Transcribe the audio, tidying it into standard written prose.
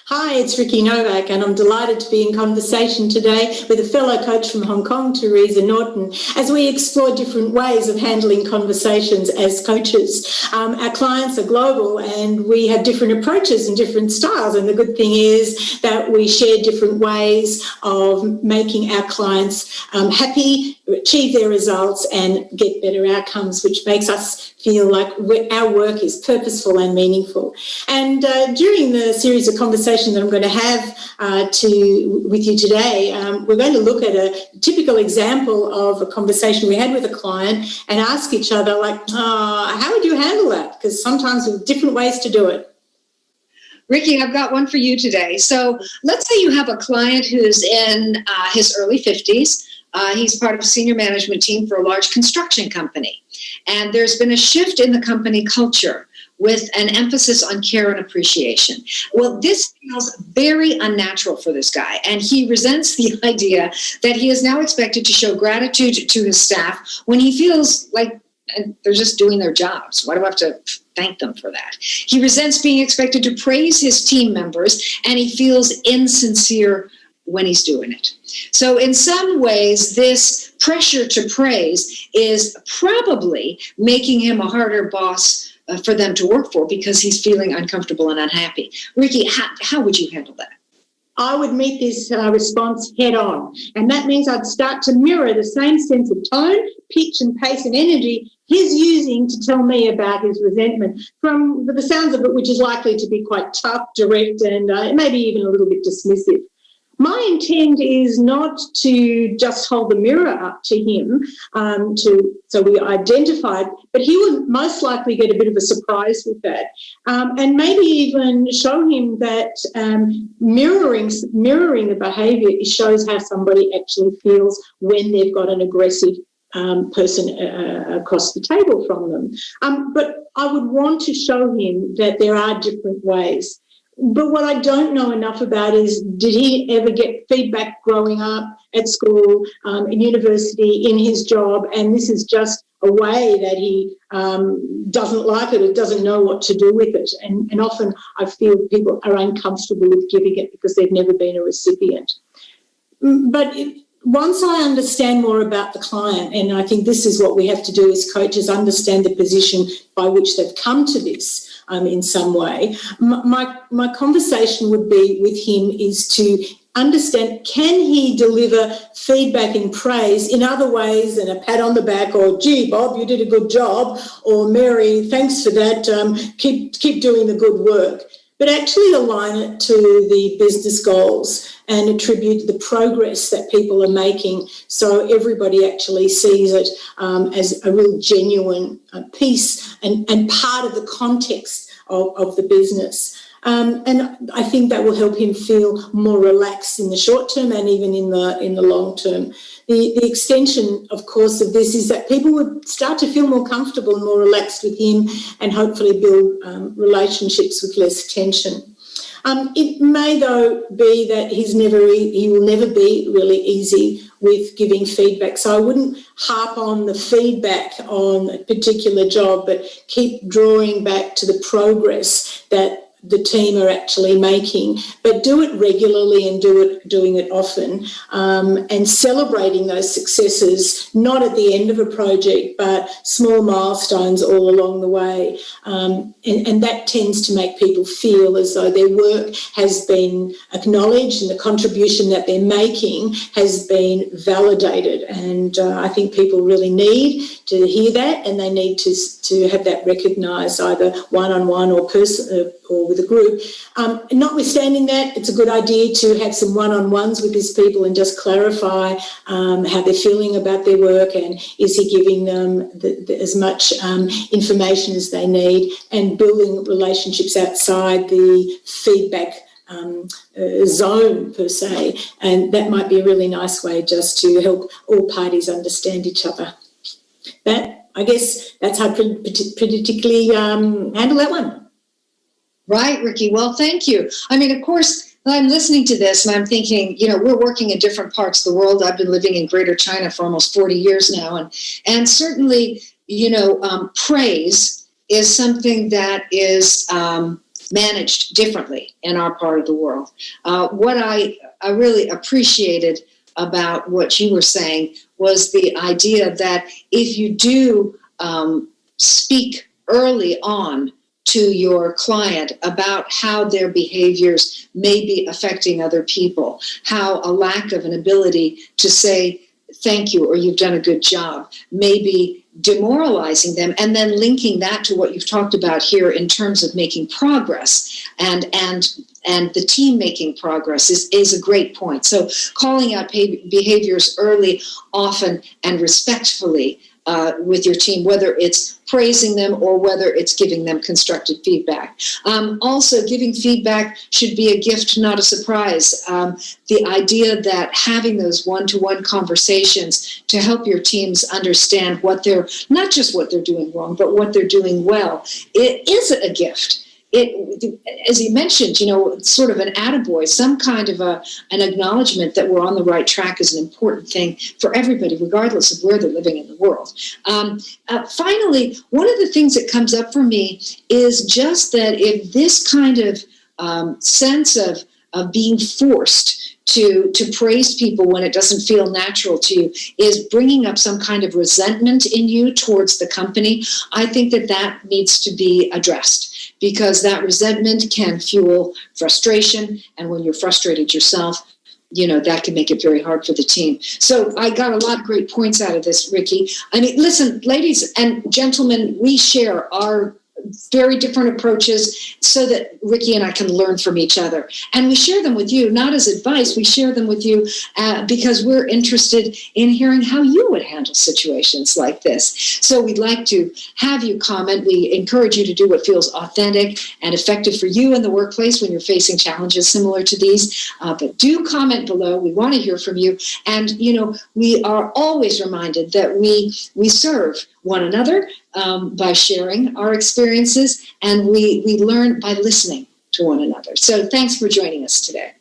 Hi, it's Ricky Nowak, and I'm delighted to be in conversation today with a fellow coach from Hong Kong, Teresa Norton, as we explore different ways of handling conversations as coaches. Our clients are global and we have different approaches and different styles, and the good thing is that we share different ways of making our clients happy, achieve their results and get better outcomes, which makes us feel like our work is purposeful and meaningful. And during the series of conversations that I'm going to have with you today, we're going to look at a typical example of a conversation we had with a client and ask each other, like, how would you handle that? Because sometimes there are different ways to do it. Ricky, I've got one for you today. So let's say you have a client who's in his early 50s. He's part of a senior management team for a large construction company. And there's been a shift in the company culture with an emphasis on care and appreciation. Well, this feels very unnatural for this guy, and he resents the idea that he is now expected to show gratitude to his staff when he feels like they're just doing their jobs. Why do I have to thank them for that? He resents being expected to praise his team members, and he feels insincere when he's doing it. So in some ways, this pressure to praise is probably making him a harder boss for them to work for because he's feeling uncomfortable and unhappy. Ricky, how would you handle that? I would meet this response head on, and that means I'd start to mirror the same sense of tone, pitch and pace and energy he's using to tell me about his resentment, from the sounds of it, which is likely to be quite tough, direct and maybe even a little bit dismissive. My intent is not to just hold the mirror up to him so we identified, but he would most likely get a bit of a surprise with that, and maybe even show him that mirroring the behaviour shows how somebody actually feels when they've got an aggressive person across the table from them. But I would want to show him that there are different ways. But what I don't know enough about is, did he ever get feedback growing up at school, in university, in his job, and this is just a way that he doesn't like it or doesn't know what to do with it. And often I feel people are uncomfortable with giving it because they've never been a recipient. But once I understand more about the client, and I think this is what we have to do as coaches, understand the position by which they've come to this in some way, my conversation would be with him is to understand, can he deliver feedback and praise in other ways than a pat on the back or, gee, Bob, you did a good job, or Mary, thanks for that, keep doing the good work, but actually align it to the business goals and attribute the progress that people are making so everybody actually sees it as a real genuine piece and part of the context of the business. And I think that will help him feel more relaxed in the short term and even in the long term. The extension, of course, of this is that people would start to feel more comfortable and more relaxed with him and hopefully build relationships with less tension. It may, though, be that he will never be really easy with giving feedback. So I wouldn't harp on the feedback on a particular job, but keep drawing back to the progress that the team are actually making, but do it regularly and doing it often, and celebrating those successes, not at the end of a project, but small milestones all along the way. And that tends to make people feel as though their work has been acknowledged and the contribution that they're making has been validated. And I think people really need to hear that, and they need to have that recognised either one-on-one or with a group. Notwithstanding that, it's a good idea to have some one-on-ones with these people and just clarify how they're feeling about their work, and is he giving them as much information as they need, and building relationships outside the feedback zone per se. And that might be a really nice way just to help all parties understand each other. I guess that's how I particularly handle that one. Right, Ricky. Well, thank you. I mean, of course, I'm listening to this and I'm thinking, we're working in different parts of the world. I've been living in Greater China for almost 40 years now. And certainly, praise is something that is managed differently in our part of the world. What I really appreciated about what you were saying was the idea that if you do speak early on to your client about how their behaviors may be affecting other people, how a lack of an ability to say thank you or you've done a good job may be demoralizing them, and then linking that to what you've talked about here in terms of making progress and the team making progress is a great point. So calling out behaviors early, often, and respectfully with your team, whether it's praising them or whether it's giving them constructive feedback. Also, giving feedback should be a gift, not a surprise. The idea that having those one-to-one conversations to help your teams understand what they're, not just what they're doing wrong, but what they're doing well, it is a gift. It, as you mentioned, it's sort of an attaboy, some kind of an acknowledgement that we're on the right track is an important thing for everybody, regardless of where they're living in the world. Finally, one of the things that comes up for me is just that if this kind of sense of being forced to praise people when it doesn't feel natural to you is bringing up some kind of resentment in you towards the company, I think that needs to be addressed, because that resentment can fuel frustration, and when you're frustrated yourself, that can make it very hard for the team. So I got a lot of great points out of this, Ricky. I mean, listen, ladies and gentlemen, we share our very different approaches so that Ricky and I can learn from each other. And we share them with you, not as advice. We share them with you because we're interested in hearing how you would handle situations like this. So we'd like to have you comment. We encourage you to do what feels authentic and effective for you in the workplace when you're facing challenges similar to these. But do comment below. We want to hear from you. And, we are always reminded that we serve one another by sharing our experiences, and we learn by listening to one another. So thanks for joining us today.